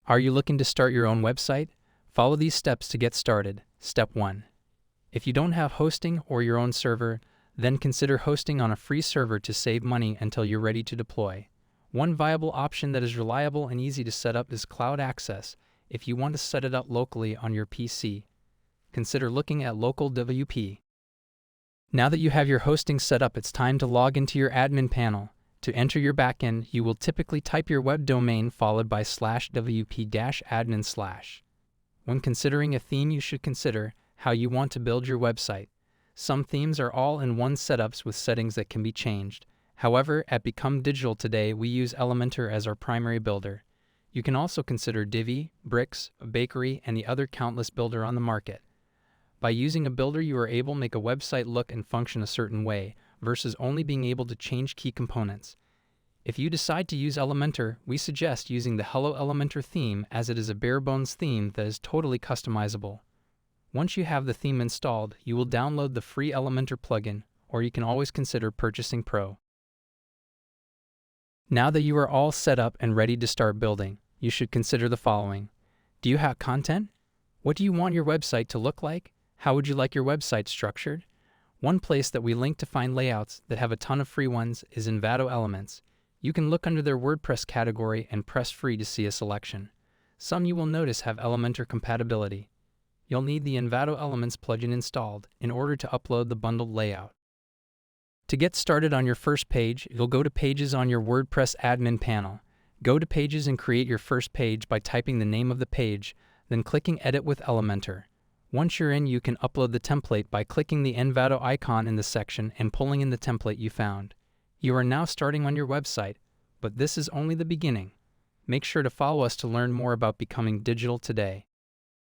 Are you looking to start your own website? Follow these steps to get started. Step 1. If you don't have hosting or your own server, then consider hosting on a free server to save money until you're ready to deploy. One viable option that is reliable and easy to set up is cloud access. If you want to set it up locally on your PC, consider looking at local WP. Now that you have your hosting set up, it's time to log into your admin panel. To enter your backend, you will typically type your web domain followed by /wp-admin/. When considering a theme, you should consider how you want to build your website. Some themes are all-in-one setups with settings that can be changed. However, at Become Digital today, we use Elementor as our primary builder. You can also consider Divi, Bricks, Bakery, and the other countless builder on the market. By using a builder, you are able to make a website look and function a certain way, versus only being able to change key components. If you decide to use Elementor, we suggest using the Hello Elementor theme, as it is a bare-bones theme that is totally customizable. Once you have the theme installed, you will download the free Elementor plugin, or you can always consider purchasing Pro. Now that you are all set up and ready to start building, you should consider the following. Do you have content? What do you want your website to look like? How would you like your website structured? One place that we link to find layouts that have a ton of free ones is Envato Elements. You can look under their WordPress category and press free to see a selection. Some you will notice have Elementor compatibility. You'll need the Envato Elements plugin installed in order to upload the bundled layout. To get started on your first page, you'll go to Pages on your WordPress admin panel. Go to Pages and create your first page by typing the name of the page, then clicking Edit with Elementor. Once you're in, you can upload the template by clicking the Envato icon in the section and pulling in the template you found. You are now starting on your website, but this is only the beginning. Make sure to follow us to learn more about becoming digital today.